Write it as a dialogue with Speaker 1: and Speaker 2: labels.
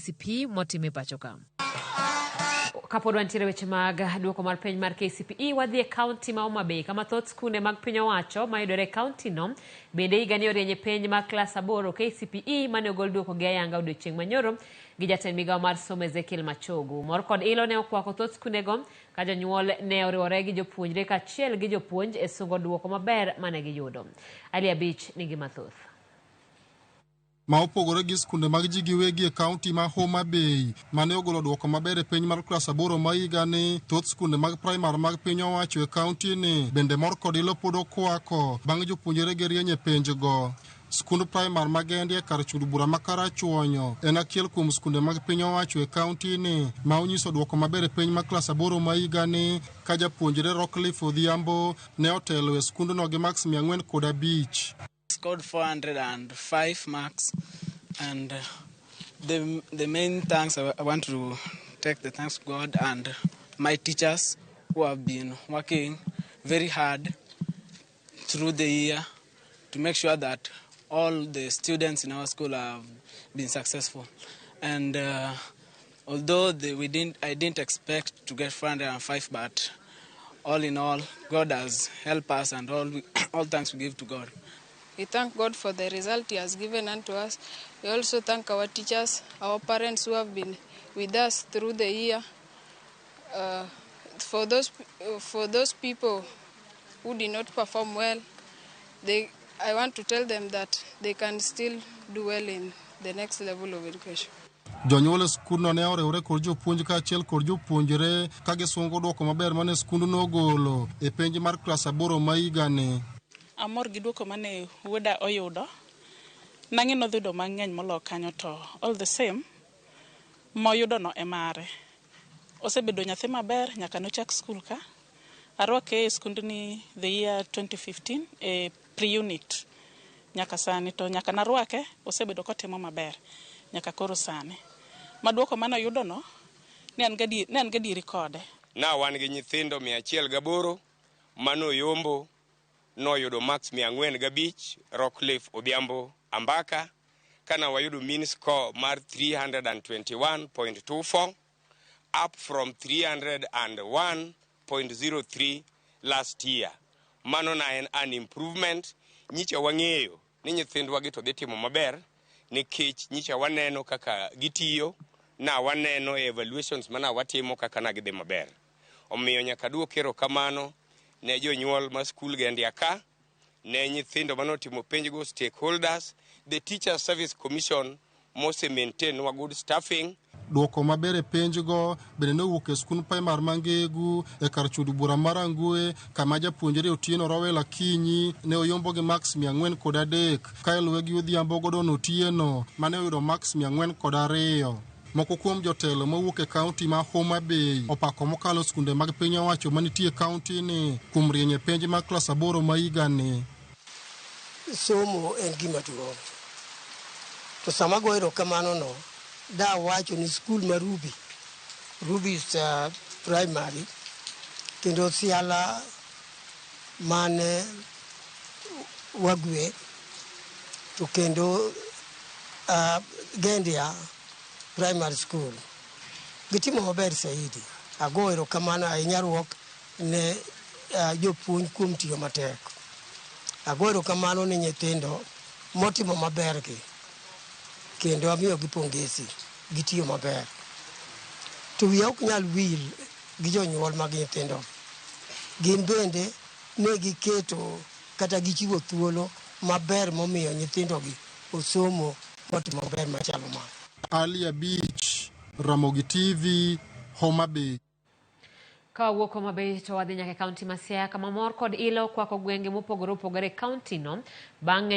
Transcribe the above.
Speaker 1: KCPE motime pachoka. Kapod wantiere weche mag duoko mar penj mar KCPE wadhi e kaunti ma Homa Bay kama thoth skunde mag piny owacho mayudore e kaunti no bende higani orienye penj mag klas 8 KCPE mane ogol duoko gi ayanga odiochieng' manyoro gi jatend migawo mar somo Ezekiel Machogu. Mor kod ilo ne okwako thoth skundego ka jonyuol ne oriwore gi jopuonjre kaachiel gi jopuonj e sungo duoko maber mane giyudo. Ali Abich nigi mathoth.
Speaker 2: Ma opogore gi skunde mag ji giwegi e kaunti ma Homa Bay mane ogolo duoko maber e penj mar klas 8 ma higani, thoth skunde mag praimar mag piny owacho e kaunti ni bende mor kod ilo pod okwako bang' jopuonjre gi rieny e penjgo. Skund praimar ma Gendia kar chud bura ma Karachuonyo en achiel kuom skunde mag piny owacho e kaunti ni ma onyiso duoko maber e penj mar klas 8 ma higani ka japuonjre Rockcliffe Odhiambo ne otelo e skundno gi marks 405.
Speaker 3: Scored 405 marks, and the main thanks I want to take the thanks to God and my teachers who have been working very hard through the year to make sure that all the students in our school have been successful. And although I didn't expect to get 405, but all in all, God has helped us, and all thanks we give to God.
Speaker 4: We thank God for the result He has given unto us. We also thank our teachers, our parents who have been with us through the year. For those people who did not perform well, I want to tell them that they can still do well in the next level of education.
Speaker 2: Jonyuol skundno ne oriwore kod jopuonj kaachiel kod jopuonjre ka gisungo duoko maber mane skundno ogolo e penj mar klas 8 ma higani.
Speaker 5: Amor gi duoko mane wuoda oyudo, nang'ino dhudo mang'eny molo kanyo, to all the same moyudo no emare. Osebedo nyathi maber nyaka nochak skul ka. Arwake e skundni the year 2015 e pre-unit nyaka sani, to nyaka narwake osebedo kotimo maber nyaka koro sani. Maduoko mane oyudo no ne an gadieri kode.
Speaker 6: Na wan gi nyithindo 108 mano yombo noyudo marks 405. Rockcliffe Odhiambo Ambaka kana wayudo mean score mar 321.24 up from 301.03 last year. Mano na en an improvement. Nyicha wang'eyo ni nyithindwa gi to dhi timo maber nikech nyicha waneno kaka gitiyo, na waneno evaluations mana watimo kaka na gidhi maber. Omiyo nyaka duok erokamano ne jonyuol ma skul Gendia ka, ne nyithindo manotimo penjgo, stakeholders, the Teacher Service Commission mose maintain wa good staffing.
Speaker 2: Duoko maber e penjgo bende nowuok e skund praimar Mangegu e kar chud bura mar Angue kama japuonjre Otieno Rowel Akinyi ne oyombo gi marks 403 ka iluwe gi Odhiambo Godon Otieno mane oyudo marks 402. Moko kuom jotelo mawuok e kaunti ma Homa Bay opako mokalo skunde mag piny owacho manitie kaunti ni kuom rieny e penj mar klas 8 ma higani.
Speaker 7: Somo en gima duong'. To sama go erokamano no, da wacho ni skul ma Ruby is primary, kendo siala mane wagwe to kendo Gendia primary school gitimo maber saidi. Ago erokamano ahinya ruok ne jopuonj kuom tiyo matek. Ago erokamano ne nyithindo motimo maber gi, kendo amiyo gi pongezi, gitiyo maber. To wiya ok nyal wil gi jonyuol mag nyithindo. Gin bende ne giketo kata gichiwo thuolo maber momiyo nyithindo gi osomo motimo maber machalo ma.
Speaker 2: Ali Abich, Ramogi TV, Homa Bay.
Speaker 1: Ka wuok Homa Bay to wadhi nyaka kaunti ma Siaya kama mor kod ilo kwako gwenge mopogore opogore kaunti no bang'e